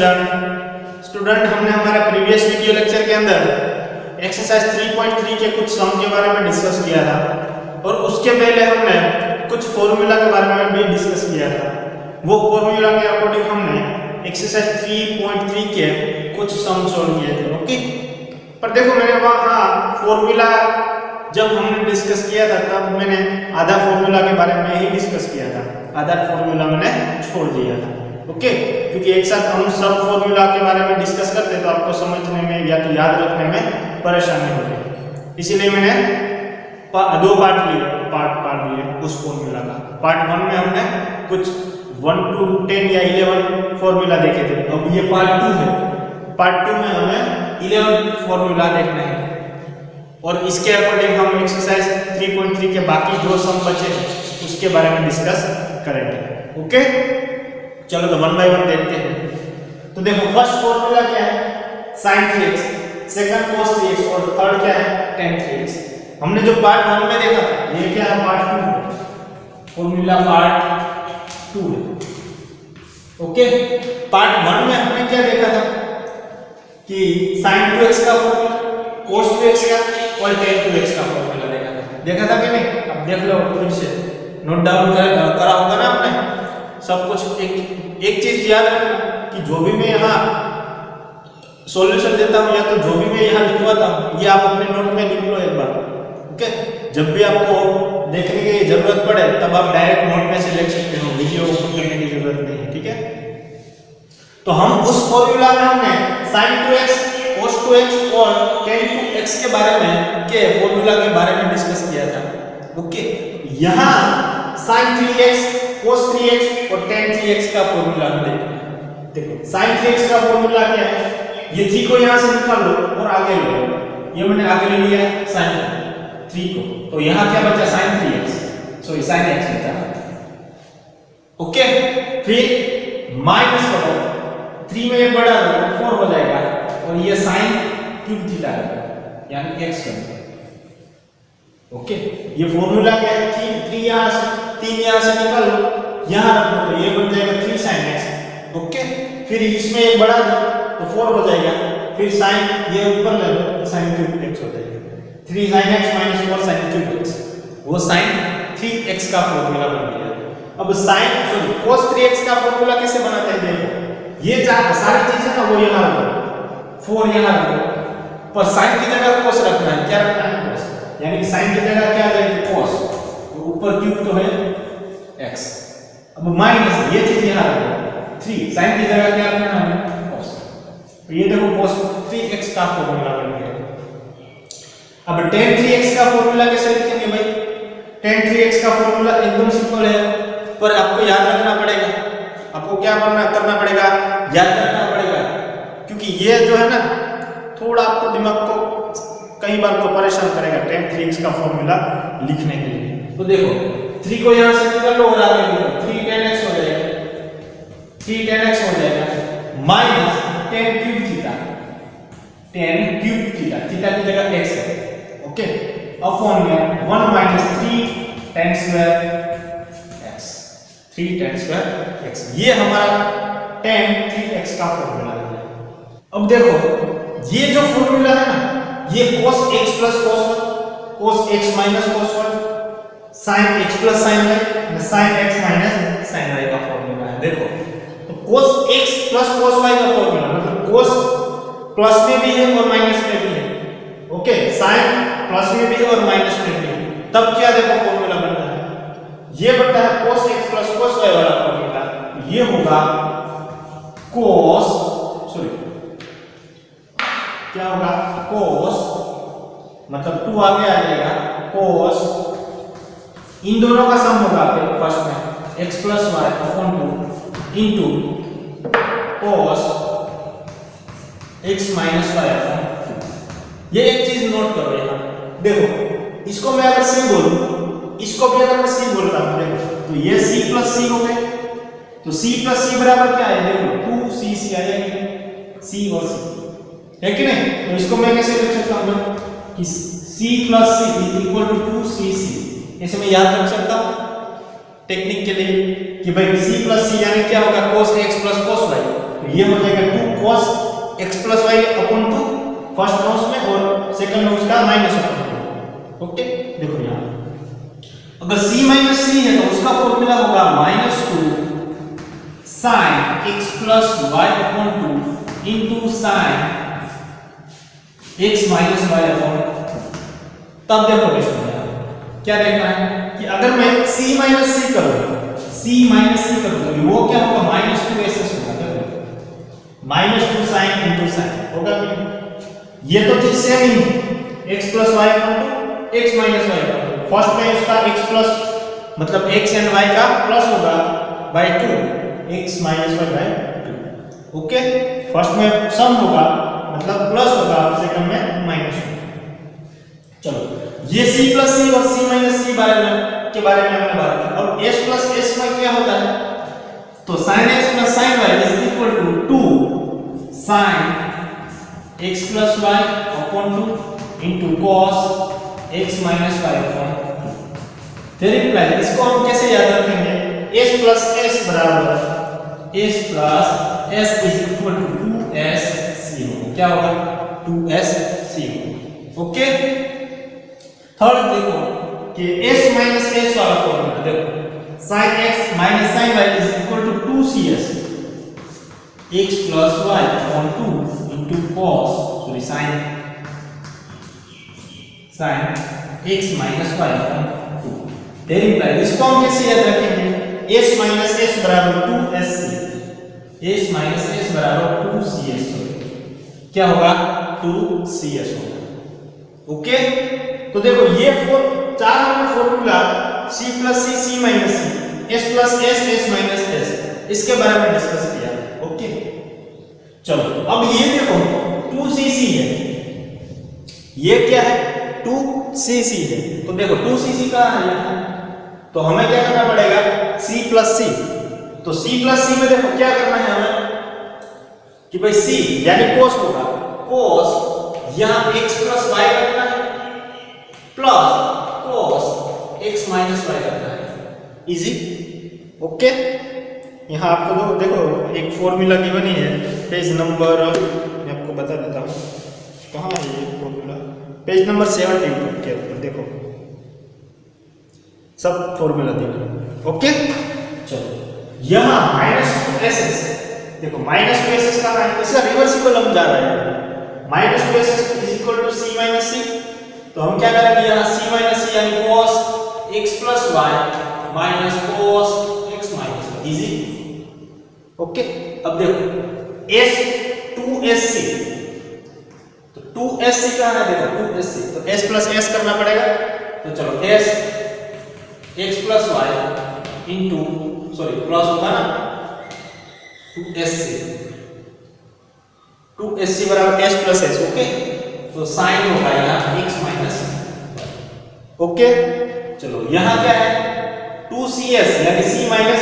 Student हमने हमारे previous video lecture के अंदर एक्सरसाइज 3.3 के कुछ सम के बारे में डिस्कस किया था और उसके पहले हमने कुछ फॉर्मूला के बारे में भी डिस्कस किया था। वो फॉर्मूला के अकॉर्डिंग हमने एक्सरसाइज 3.3 के कुछ सम सॉल्व किए थे। ओके, पर देखो मैंने वहाँ फॉर्मूला जब हमने डिस्कस किया था तब मैंने आधा फॉर्मूला के बारे में ही डिस्कस किया था, आधा फॉर्मूला मैंने छोड़ दिया था। ओके, क्योंकि एक साथ हम सब फॉर्मूला के बारे में डिस्कस करते तो आपको समझने में या तो याद रखने में परेशानी होगी, इसीलिए मैंने दो पार्ट लिए उस फॉर्मूला का। पार्ट 1 में हमने कुछ 1 to 10 या 11 फॉर्मूला देखे थे। अब ये पार्ट 2 है। पार्ट 2 में हमें 11 फॉर्मूला देखना है और इसके अकॉर्डिंग हम एक्सरसाइज 3.3 के बाकी जो सम बचे उसके बारे में डिस्कस करेंगे। ओके, चलो तो 1 by 1 देखते हैं। तो देखो फर्स्ट फॉर्मूला क्या है, sin 3x, second cos 3x और थर्ड क्या है, tan 3x। हमने जो पार्ट 1 में देखा था ये क्या है, पार्ट 2 है, फॉर्मूला पार्ट 2 है। ओके, पार्ट 1 में हमने क्या देखा था कि sin 2x का फॉर्मूला, cos 2x का और tan 2x का फॉर्मूला देखा था कि नहीं? अब देख लो फिर से, नोट डाउन करा होगा ना आपने सब कुछ। एक चीज याद रखना कि जो भी मैं यहाँ सॉल्यूशन देता हूँ या तो जो भी मैं यहाँ लिखवाता हूँ ये आप अपने नोट में लिख लो एक बार। ओके, जब भी आपको देखने की जरूरत पड़े तब आप डायरेक्ट नोट में से लिख सकते हो, वीडियो ओपन करने की जरूरत नहीं है। ठीक है, तो हम उस फॉर्मूला में हमने sin 2x, cos 2x और tan 2x के बारे में फॉर्मूला के बारे में डिस्कस किया था। ओके, यहाँ sin 3x, cos 3x और tan 3x का फॉर्मूला देखो sin 3x का फॉर्मूला क्या है, ये 3 को यहाँ से निकाल लो और आगे लो। ये मैंने आगे ले लिया sin 3 को, तो यहाँ क्या बचा sin 3x, sorry sin x बचा। ओके, फिर माइनस करो, 3 में ये बढ़ा दो 4 हो जाएगा और ये sin क्यूब थीटा यानी x बन। ओके, ये फॉर्मूला क्या है, 3 यहाँ से निकाल लो, यहाँ रख लो तो ये बन जाएगा 3 sin x। ओके, फिर इसमें एक बढ़ा दो तो 4 हो जाएगा, फिर sin ये ऊपर ले लो तो sin क्यूब x हो जाएगा, 3 sin x minus 4 sin cube x, वो sin 3x का फॉर्मूला बन गया। अब cos 3x का फॉर्मूला कैसे बनाते हैं देखो, ये सारी चीजें ना वो यहाँ रखो, 4 यहाँ रखो, पर sin की जगह cos रखना है। क्या रखना है, cos, यानी कि sin की जगह क्या रहेगी, cos, तो ऊपर क्यूब तो है x। अब माइनस ये चीज यहाँ रखो, 3 sin की जगह क्या रखना है, cos। तो ये देखो cos 3x का फॉर्मूला बन गया। अब tan 3x का फॉर्मूला कैसे लिखेंगे भाई, tan 3x का फॉर्मूला एकदम सिंपल है, पर आपको याद रखना पड़ेगा। आपको क्या करना पड़ेगा, याद रखना पड़ेगा, क्योंकि ये जो है ना थोड़ा आपको दिमाग को कई बार तो परेशान करेगा tan 3x का फॉर्मूला लिखने के लिए। तो देखो 3 को यहाँ से निकाल लो और आगे लिखो, 3 tan x हो जाएगा, 3 tan x हो जाएगा minus tan cube theta, tan cube theta, theta की जगह x है। ओके, अपॉन में 1 minus 3 tan square x, 3 tan square x, ये हमारा tan 3x का फॉर्मूला है। अब देखो ये जो फॉर्मूला है ना, ये cos x plus cos 1, cos x minus cos 1, sin x plus sin y, sin x minus sin y का फॉर्मूला है। देखो तो cos x plus cos y का फॉर्मूला मतलब cos प्लस में भी है और माइनस में भी है। ओके, sin प्लस में भी है और माइनस में भी है, तब क्या देखो फॉर्मूला बनता है, ये बनता है cos x plus cos y वाला फॉर्मूला। ये होगा cos, सॉरी क्या होगा, cos मतलब 2 आगे आ जाएगा, cos इन दोनों का सम होगा फिर फर्स्ट में x plus y upon 2 into cos x minus y upon 2। ये एक चीज नोट करो यहाँ, देखो इसको मैं अगर c बोलूं, इसको भी अगर मैं c बोलता हूं देखो, तो ये c plus c हो गए, तो c plus c बराबर क्या है, देखो 2c आ जाएगी, c और c है कि नहीं। तो इसको मैं कैसे लिख सकता हूं कि c plus c equal to 2cc, ऐसे मैं याद रख सकता हूं टेक्निक के लिए कि भाई c plus c यानी क्या होगा, cos x plus cos y, तो ये हो जाएगा 2 cos x plus y upon 2 first notes में और सेकंड नोट्स का माइनस अपॉन 2। ओके, देखो यहाँ अगर c माइनस c है तो उसका फॉर्मूला होगा -2 sin x plus y upon 2 into sin x minus y upon. तब देखो क्वेश्चन में क्या देखना है कि अगर मैं c माइनस c करूंगा, c माइनस c करूंगा, वो क्या होगा -2s होगा, -2 sin इनटू sin होगा। ये तो चीज सेम ही x plus y upon 2 x minus y upon 2। First में इसका x प्लस मतलब x एंड y का प्लस होगा by 2 x minus y by 2। Okay, first में सम होगा मतलब प्लस होगा, सेकंड में माइनस होगा। चलो ये c प्लस c और c माइनस c के बारे में हमने बात की। अब s प्लस s में क्या होता है, तो sin x plus sin y is equal to 2 sin x plus y upon 2 into cos x minus y upon 2। फिर रिप्लाई इसको हम कैसे याद रखेंगे, s प्लस s बराबर s plus s is equal to 2s c होगा। क्या होगा 2s c होगा। ओके, थर्ड देखो कि s माइनस s वाला फॉर्मूला देखो, sin x minus sin y is equal to 2cs x plus y upon 2 into cos sin x minus y upon 2। There imply इसको हम कैसे याद रखेंगे, s माइनस s बराबर 2sc, s माइनस s बराबर 2cs होगा। क्या होगा 2cs होगा। ओके, तो देखो ये चार हमने formula c plus c c minus c s plus s s minus s इसके बारे में डिस्कस किया। ओके, चलो अब ये देखो 2cc है, ये क्या है 2cc है। तो देखो 2cc कहां है, तो हमें क्या करना पड़ेगा c प्लस c। तो c प्लस c में देखो क्या करना है हमें कि भाई c यानी cos होगा, cos यहां x प्लस y रखना है plus cos x minus y रखना है। इजी। ओके, यहां आपको देखो एक फॉर्मूला की बनी है, पेज नंबर मैं आपको बता देता हूं कहां है ये फॉर्मूला, पेज नंबर 17 के ऊपर देखो सब फॉर्मूला देखो। ओके, चलो यहां -2ss देखो, -2ss का है, इसका रिवर्सिबल हम जा रहे हैं, -2ss is equal to c minus c। तो हम क्या करेंगे यहां c माइनस c यानी cos x plus y minus cos x minus y। Easy. Okay, अब देखो s 2sc, तो 2sc कहां है देखो 2sc, तो s प्लस s करना पड़ेगा। तो चलो s x plus y into sorry plus होगा ना 2sc बराबर s प्लस s। ओके, तो साइन होगा यहाँ x माइनस। ओके, चलो यहाँ क्या है 2cs यानी c माइनस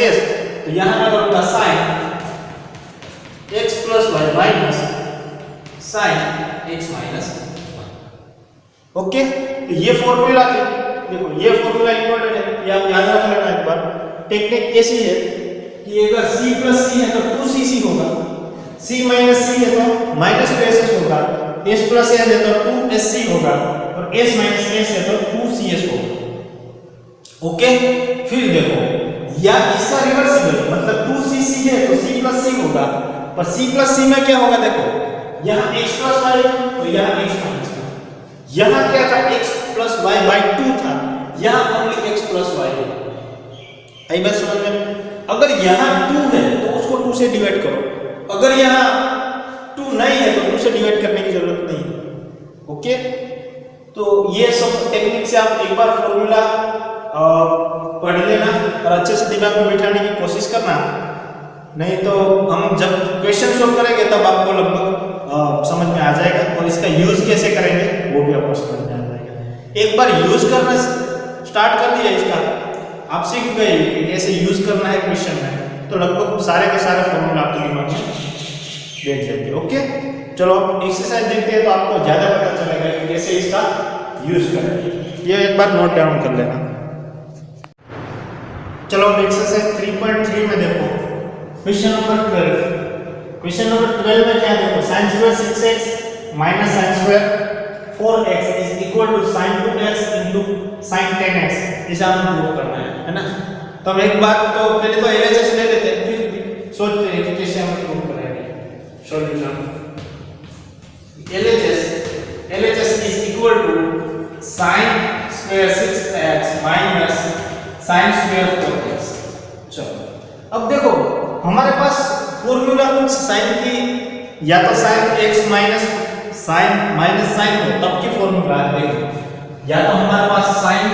s, तो यहाँ मैं करूँगा sine x plus y minus sine x minus. Okay, तो ये फॉर्मूला थे, देखो ये फॉर्मूला इंपॉर्टेंट है, ये आप याद रख लेना एक बार। टेक्निक ऐसी है कि अगर c प्लस c है तो 2cc होगा, c माइनस c है तो -2ss होगा, s प्लस s है तो 2sc होगा और s माइनस s है तो 2cs होगा। ओके, फिर देखो या इसका रिवर्सिबल मतलब 2cc है तो c प्लस c होगा, पर c प्लस c में क्या होगा देखो यहाँ x प्लस y तो यहाँ x माइनस y, यहाँ क्या था x प्लस y बाय 2 था, यहाँ ओनली x प्लस y है। आई बात समझ में? अगर यहाँ 2 है तो उसको 2 से डिवाइड करो, अगर यहाँ 2 नहीं है तो 2 से डिवाइड करने की जरूरत नहीं है। ओके, तो ये सब टेक्निक से आप एक बार फॉर्मूला पढ़ लेना और अच्छे से दिमाग में बिठाने की कोशिश करना, नहीं तो हम जब क्वेश्चन सॉल्व करेंगे तब आपको लगभग समझ में आ जाएगा, और इसका यूज कैसे करेंगे वो भी आपको समझ में आ जाएगा। एक बार यूज करना स्टार्ट कर दिया इसका, आप सीख गए कि कैसे यूज करना है क्वेश्चन में, तो लगभग सारे के सारे फॉर्मूला आपके दिमाग में बैठ जाएंगे। ओके, चलो अब एक्सरसाइज देखते हैं तो आपको ज्यादा पता चलेगा कि कैसे इसका यूज करें। ये एक बार नोट डाउन कर लेना। चलो अब एक्सरसाइज 3.3 में देखो, क्वेश्चन नंबर 12। क्वेश्चन नंबर 12 में क्या है देखो, sin square 6x minus sin square 4x is equal to sin 2x into sin 10x। इसे हमें प्रूव करना है ना। तो हम एक बात तो पहले तो LHS ले लेते हैं, फिर सोचते हैं कि कैसे हम प्रूव करेंगे solution. LHS is equal to sin square 6x minus sin square 4x। चलो अब देखो हमारे पास फॉर्मूला कुछ sin की या तो sin x माइनस sin हो तब की फॉर्मूला है। देखो या तो हमारे पास sin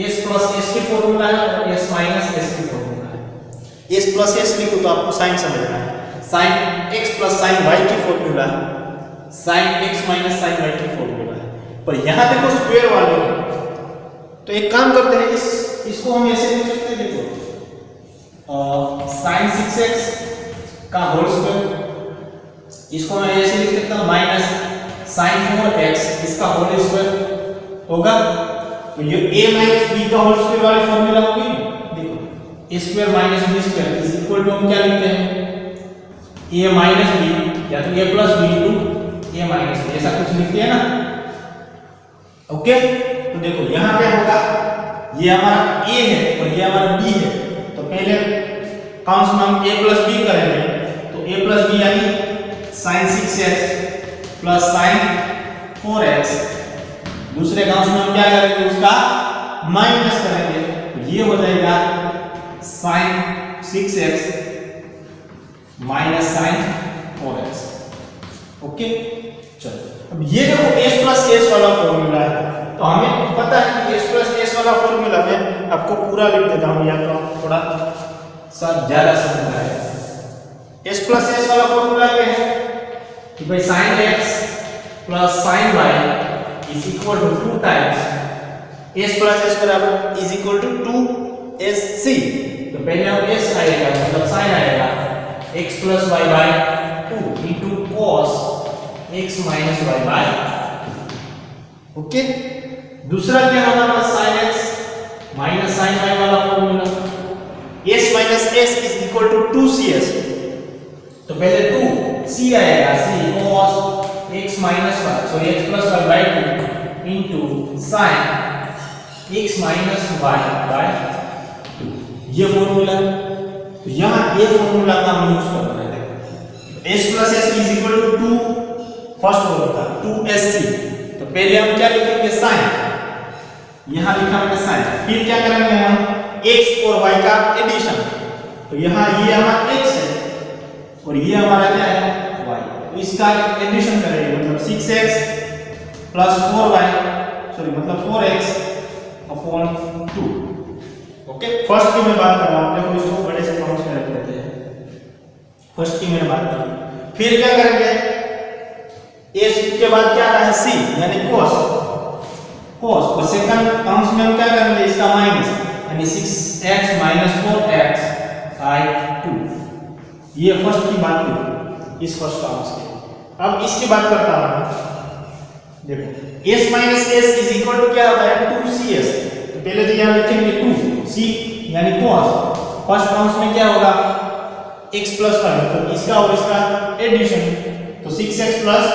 s प्लस s की फॉर्मूला है और s माइनस s की फॉर्मूला है। s प्लस s लिखो तो आपको sin समझना है। sin x plus sin y की फॉर्मूला है, sin x minus sin y की फॉर्मूला है। पर यहां देखो स्क्वायर वाले तो एक काम करते हैं, इसको हम ऐसे लिख सकते हैं। देखो sin 6x का होल स्क्वायर, इसको मैं ऐसे लिख सकता हूं माइनस sin 4x इसका होल स्क्वायर होगा। तो ये a माइनस b का होल स्क्वायर वाली फॉर्मूला होगी। देखो a square minus b square is equal to हम क्या लिखते हैं a माइनस b या तो a plus b into a minus b, ऐसा कुछ लिखते हैं ना। ओके तो देखो यहां पे होगा ये हमारा a है और ये हमारा b है। तो पहले काउंस में हम a प्लस b करेंगे तो a प्लस b यानी sin 6x plus sin 4x। दूसरे काउंस में हम क्या करेंगे उसका माइनस करेंगे तो ये हो जाएगा sin 6x minus sin 4x। Okay चलो अब ये देखो s प्लस s वाला फॉर्मूला है। तो हमें पता है कि s प्लस s वाला फॉर्मूला में आपको पूरा लिख देता हूं या तो थोड़ा सा ज्यादा समझ आएगा। s प्लस s वाला फॉर्मूला क्या है कि भाई sin x plus sin y is equal to 2 times s plus s बराबर इज इक्वल टू 2sc। तो पहले हम s आएगा मतलब sin आएगा x plus y by 2 into cos x minus y by 2। Okay दूसरा क्या हमारे पास sin x minus sin y वाला formula s minus s is equal to 2cs। तो पहले 2c आएगा c cos x minus y sorry x plus y by 2 into sin x minus y by 2 ये formula. तो यहां ये formula का हम यूज कर रहे हैं। s plus s is equal to 2 first होता 2sc। तो पहले हम क्या लिखेंगे sin, यहां लिखा मैंने sin, फिर क्या करेंगे हम x और y का एडिशन। तो यहां ये हमारा x है और ये हमारा क्या है y। तो इसका एडिशन करेंगे मतलब 6x प्लस 4y सॉरी मतलब 4x अपॉन 2। ओके फर्स्ट की मैं बात कर रहा हूं, देखो इसको बड़े से काउंट में रख लेते हैं। फर्स्ट की मैंने बात की, फिर क्या करेंगे s के बाद क्या आता है c यानी cos और सेकंड काउंट में हम क्या करेंगे इसका माइनस यानी 6x माइनस 4x बाय 2। ये फर्स्ट की बात हुई इस फर्स्ट काउंट की। अब इसकी बात करता हूं। देखो s minus s is equal to क्या होता है 2cs। तो पहले तो यहां लिखेंगे 2c यानी cos। फर्स्ट काउंट में क्या होगा x प्लस y तो इसका और इसका एडिशन। तो 6x प्लस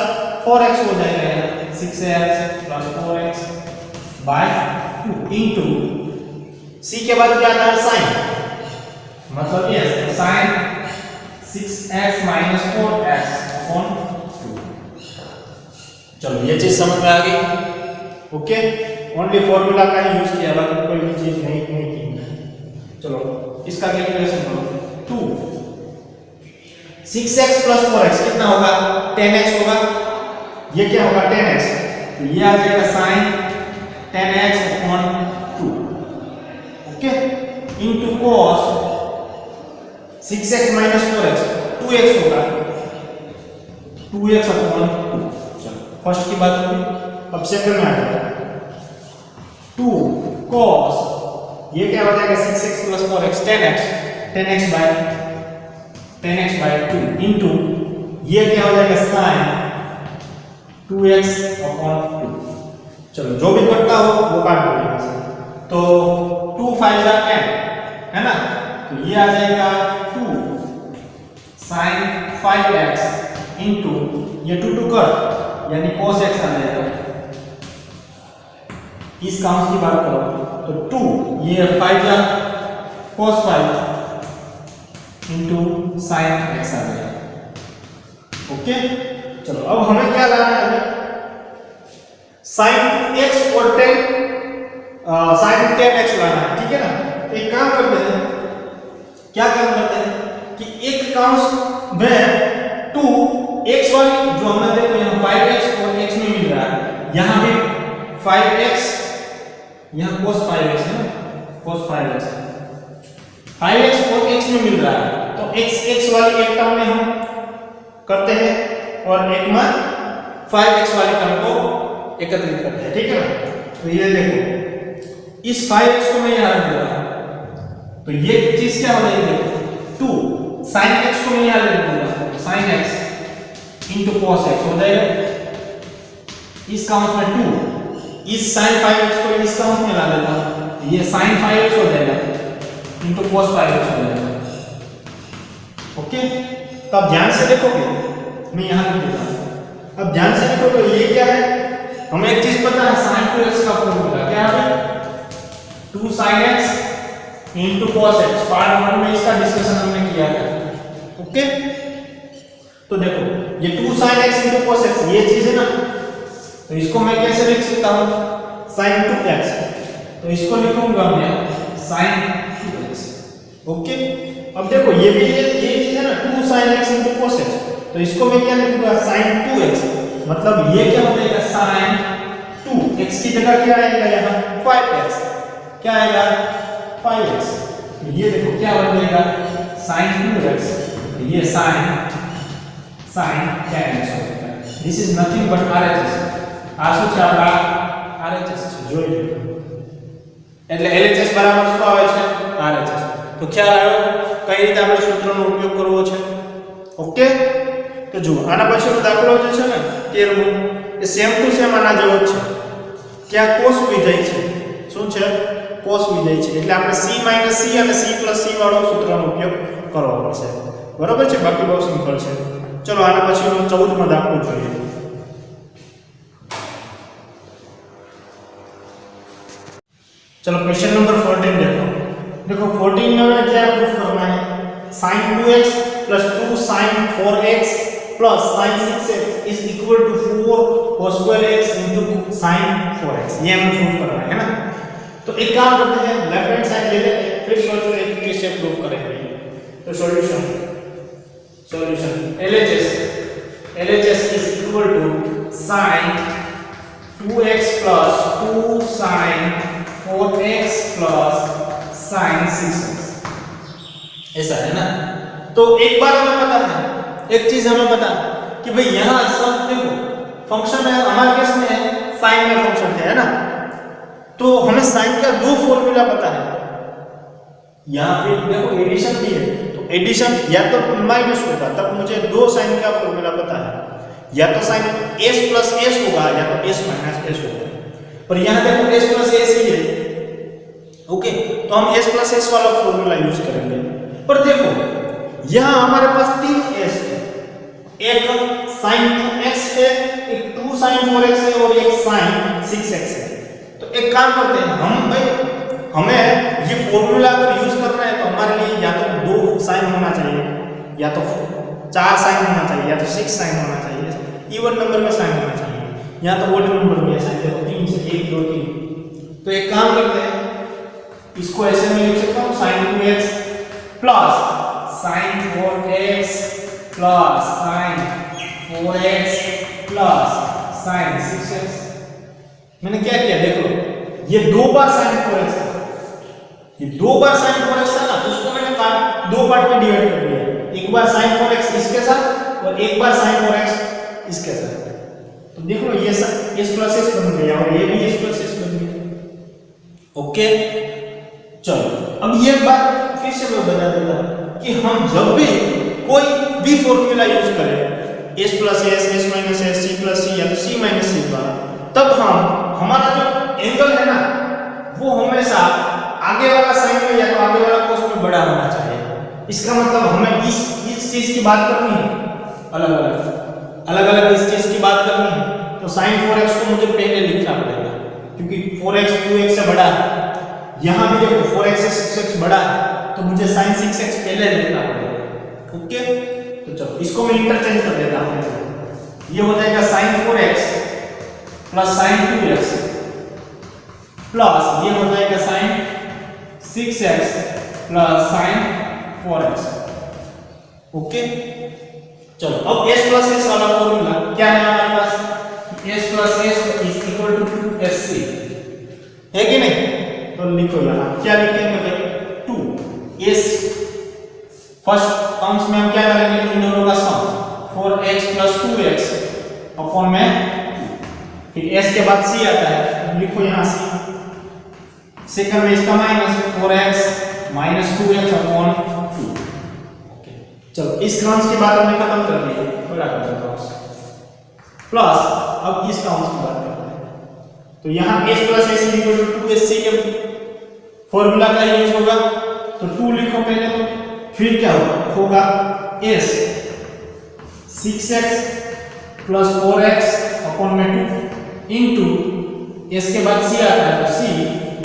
4x हो जाएगा 6x plus 4x bye 2 into c के बाद क्या आता है sin मतलब ये sin 6x minus 4x upon 2। चलो ये चीज समझ में आ गई। ओके ओनली फॉर्मूला का ही यूज किया, बाकी कोई भी चीज नहीं की। चलो इसका कैलकुलेशन करो 2 6x प्लस 4x कितना होगा 10x होगा। ये क्या होगा 10x तो ये आ जाएगा sin 10x upon 2। Okay into cos 6x minus 4x 2x होगा 2x अपॉन 2। फर्स्ट की बात होगी। अब सेकंड में आ जाएगा 2 cos ये क्या हो जाएगा 6x plus 4x 10x bye 2 into ये क्या हो जाएगा sin 2x अपॉन 2। चलो जो भी कटता हो वो काट दो यहां से। तो 2 5 10 है ना। तो ये आ जाएगा 2 sin 5x इंटू ये 2 कट यानी cos x आ जाएगा। इस काउंट की बात करो तो 2 ये 5 या cos 5 इंटू sin x आ जाएगा। ओके, चलो अब हमें क्या लाना है? sin x और sin 10x लाना है, ठीक है ना। तो एक काम करते हैं, क्या काम करते हैं कि एक काउंट में 2x वाली जो हमें देखो यहाँ 5x और x में मिल रहा है, यहाँ भी 5x, यहाँ cos 5x है ना, cos 5x 5x और x में मिल रहा है, तो x वाली एक टर्म में हम करते हैं और एक में 5x वाली टर्म को एकत्रित करते हैं, ठीक है ना। तो ये देखो इस 5x को मैं यहाँ रख देता हूँ, तो ये चीज क्या हो जाएगी? देखो 2 sin x को मैं यहाँ रख दूंगा, sin x into cos x हो जाएगा। इस काउंट में 2 इस sin 5x को इस काउंट में ला देता हूँ, ये sin 5x हो जाएगा इंटू cos 5x हो जाएगा। ओके, तो अब ध्यान से देखोगे, मैं यहाँ लिख देता हूँ। अब ध्यान से देखो तो ये क्या है? हमें एक चीज पता है, sin 2x का फॉर्मूला क्या है? 2 sin x into cos x। Part 1 में इसका डिस्कशन हमने किया था। ओके, तो देखो ये 2 sin x into cos x ये चीज है ना, तो इसको मैं कैसे लिख सकता हूँ? sin 2x, तो इसको लिखूंगा मैं sin 2x। ओके, अब देखो ये भी ये चीज है ना 2 sin x into cos x, तो इसको मैं क्या लिखूंगा? sin 2x, मतलब ये क्या हो जाएगा? sin 2 x की जगह क्या आएगा? यहाँ 5x, क्या आएगा? 5x। तो ये देखो क्या बन जाएगा? sin 2x, ये sin 10x हो जाएगा। This is nothing but RHS। આ શું છે? આપણા RHS છે, જોઈ લો। એટલે LHS બરાબર શું આવે છે? RHS। તો ખ્યાલ આવ્યો કઈ રીતે આપણે સૂત્રનો ઉપયોગ કરવો છે? ઓકે, તો જુઓ આના પછીનો દાખલો જે છે ને 13મો, એ સેમ ટુ સેમ આના જેવો જ છે। ત્યાં cos વિધેય છે, શું છે? cos વિધેય છે, એટલે આપણે c - c અને c+c વાળો સૂત્રનો ઉપયોગ કરવો પડશે, બરોબર છે? બાકી બહુ સિમ્પલ છે। ચલો આના પછીનો 14મો દાખલો જોઈએ। चलो क्वेश्चन नंबर 14 देखो 14 में क्या प्रूफ करना है? sin 2x plus 2 sin 4x plus sin 6x is equal to 4 cos square x into sin 4x, ये हमें प्रूफ करना है ना। तो एक काम करते हैं, लेफ्ट हैंड साइड ले लेते हैं, फिर सोचते हैं कि कैसे प्रूफ करेंगे। तो solution LHS is equal to sin 2x plus 2 sin 4x plus sin 6x, ऐसा है ना। तो एक बार हमें पता है, एक चीज हमें पता है कि भाई यहाँ सब देखो फंक्शन है, हमारे केस में साइन में फंक्शन है ना, तो हमें साइन का दो फॉर्मूला पता है। यहाँ पे देखो एडिशन भी है, तो एडिशन या तो माइनस होगा, तब मुझे दो साइन का फॉर्मूला पता है, या तो साइन s प्लस s होगा या तो s माइनस s होगा। पर यहाँ देखो s प्लस s ही है, ओके, तो हम s प्लस s वाला फॉर्मूला यूज करेंगे। पर देखो यहाँ हमारे पास तीन s है, एक sin 2x है, एक 2 sin 4x है और एक sin 6x है। तो एक काम करते हैं हम, भाई हमें ये फॉर्मूला अगर यूज करना है तो हमारे लिए या तो 2 sin होना चाहिए, या तो 4 sin होना चाहिए, या तो 6 sin होना चाहिए, इवन नंबर में साइन होना चाहिए, या तो ओड नंबर में साइन। देखो 3 से 1 2 3। तो एक काम करते हैं, इसको ऐसे में लिख सकता हूँ sin 2x plus sin 4x plus sin 4x plus sin 6x। मैंने क्या किया देखो, ये 2 बार sin 4x है, ये 2 बार sin 4x है ना, उसको मैंने दो पार्ट में डिवाइड कर दिया, एक बार sin 4x इसके साथ और एक बार sin 4x इसके साथ। तो देख लो ये s प्लस s बन गया और ये भी s प्लस s बन गया। ओके, चलो अब ये बात फिर से मैं बता देता हूं कि हम जब भी कोई भी फॉर्मूला यूज करें, s plus s, s minus s, c plus c या तो c माइनस c द्वारा, तब हम हमारा जो एंगल है ना वो हमेशा आगे वाला साइन में या तो आगे वाला कोस में बड़ा होना चाहिए। इसका मतलब हमें इस चीज की बात करनी है, अलग अलग इस चीज की बात करनी है, तो sin 4x को मुझे पहले लिखना पड़ेगा क्योंकि 4x 2x से बड़ा है। यहां भी देखो 4x से 6x बड़ा है, तो मुझे sin 6x पहले लिखना पड़ेगा। ओके, तो चलो इसको मैं इंटरचेंज कर देता हूं। ये हो जाएगा sin 4x plus sin 2x plus ये हो जाएगा sin 6x plus sin 4x। Okay, चलो अब s प्लस s वाला फॉर्मूला क्या है हमारे पास, s plus s is equal to 2sc है कि नहीं? तो लिखो यहां क्या लिखेंगे भाई 2s, फर्स्ट टर्म्स में हम क्या करेंगे, इन दोनों का सम 4x प्लस 2x अपॉन में 2, फिर s के बाद c आता है, लिखो यहां c, सेकंड में इसका minus 4x minus 2x upon 2। चलो इस टर्म्स की बात हमने खत्म कर दी है, बड़ा कर देता हूं प्लस अब इस टर्म्स की बात करते हैं। तो यहां s plus s equal to 2sc के फॉर्मूला का यूज होगा, तो 2 लिखो पहले, तो फिर क्या होगा s 6x plus 4x upon में 2 इनटू s के बाद c आता है, तो c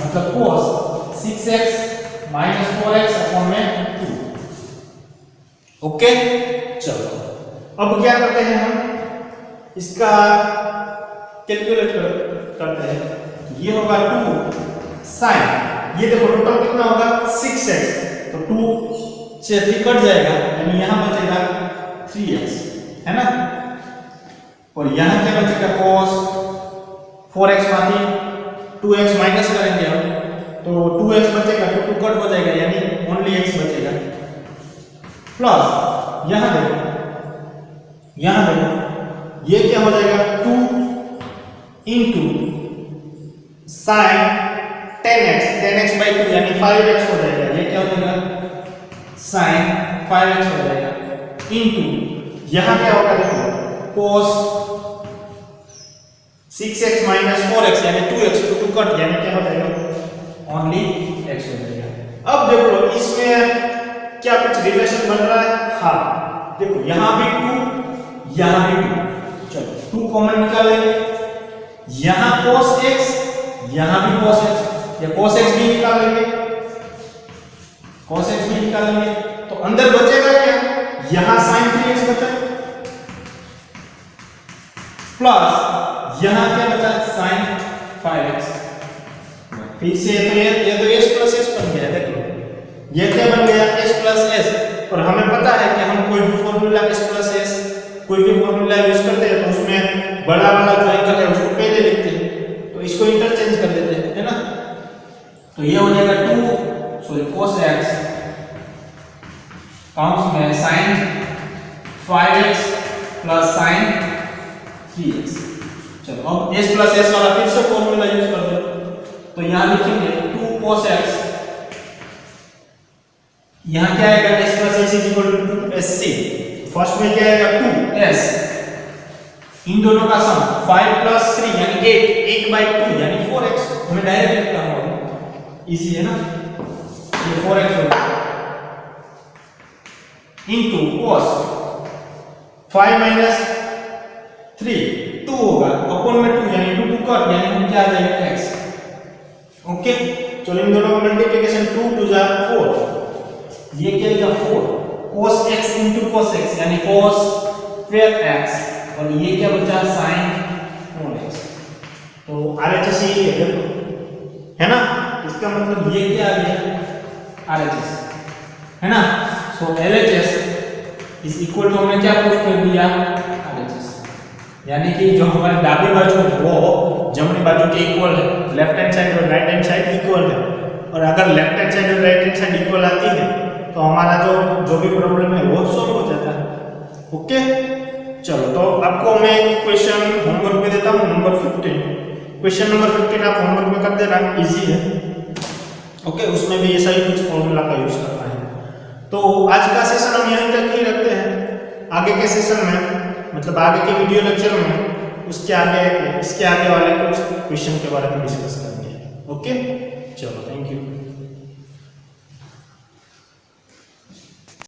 मतलब cos 6x minus 4x upon में 2। ओके, चलो अब क्या करते हैं, हम इसका कैलकुलेट करते हैं। ये होगा 2 sin, ये देखो टोटल कितना होगा 6x, तो 2 से 3 कट जाएगा, यानी यहां बचेगा 3x, है ना, और यहां क्या बचेगा cos 4x मानी 2x माइनस करेंगे हम, तो 2x बचेगा, तो 2 कट हो जाएगा, यानी ओनली x बचेगा, प्लस यहां देखो ये क्या हो जाएगा 2 इंटू साइन 10x by 2 यानी 5x हो जाएगा, ये क्या हो जाएगा साइन 5x हो जाएगा, इंटू यहां क्या होगा देखो cos 6x माइनस 4x यानी 2x, तो 2 कट यानी क्या हो जाएगा ओनली x हो जाएगा। अब देखो इसमें क्या कुछ रिलेशन बन रहा है, हाँ देखो यहां भी 2 यहां भी 2, चलो 2 कॉमन निकालेंगे, यहां cos x यहां भी cos x, या cos x भी निकालेंगे, cos x भी निकालेंगे, तो अंदर बचेगा क्या, यहां sin 3x बचा, प्लस यहां क्या बचा sin 5x, फिर से ये तो s प्लस s बन गया, देखो ये क्या बन गया s प्लस s, और हमें पता है कि हम कोई भी फॉर्मूला s प्लस s कोई भी फॉर्मूला यूज करते हैं तो उसमें बड़ा वाला जो एंगल है उसको पहले लिखते हैं, तो इसको इंटरचेंज कर देते हैं, है ना, तो ये हो जाएगा 2 cos x काउंस में sin 5x plus sin 3x। चलो अब s प्लस s वाला फिर से फॉर्मूला यूज कर दो, तो यहां लिखेंगे 2 cos x, यहां क्या आएगा s plus s equal to 2sc, first में क्या आएगा 2s, इन दोनों का सम 5 प्लस 3 यानी 8 by 2 यानी 4x, हमें डायरेक्ट लिखना होगा, इजी है ना, ये 4x होगा, इनटू cos 5 माइनस 3 2 होगा अपॉन में 2 यानी 2 कट यानी हम क्या आ जाएगा x। ओके, चलो इन दोनों का मल्टीप्लिकेशन 2 2 जा 4, ये क्या आएगा 4 cos x into cos x यानी cos square x, और ये क्या बचा sin 4x, तो RHS ये है है ना, इसका मतलब ये क्या आ गया RHS, है ना, सो LHS इज इक्वल टू हमने क्या प्रूफ कर दिया RHS, यानी कि जो हमारी दाहिनी बाजू है वो जमनी बाजू के इक्वल है, लेफ्ट हैंड साइड और राइट हैंड साइड इक्वल है, और अगर लेफ्ट हैंड साइड और राइट हैंड साइड इक्वल आती है तो हमारा जो भी प्रॉब्लम है वो सॉल्व हो जाता है। ओके, चलो तो आपको मैं क्वेश्चन होमवर्क में देता हूँ, नंबर 15, क्वेश्चन नंबर 15 आप होमवर्क में कर देना, इजी है। ओके, उसमें भी ऐसा ही कुछ फॉर्मूला का यूज करना है। तो आज का सेशन हम यहीं तक ही रखते हैं, आगे के सेशन में मतलब आगे के वीडियो लेक्चर में इसके आगे वाले कुछ क्वेश्चन के बारे में डिस्कस करेंगे। ओके, चलो।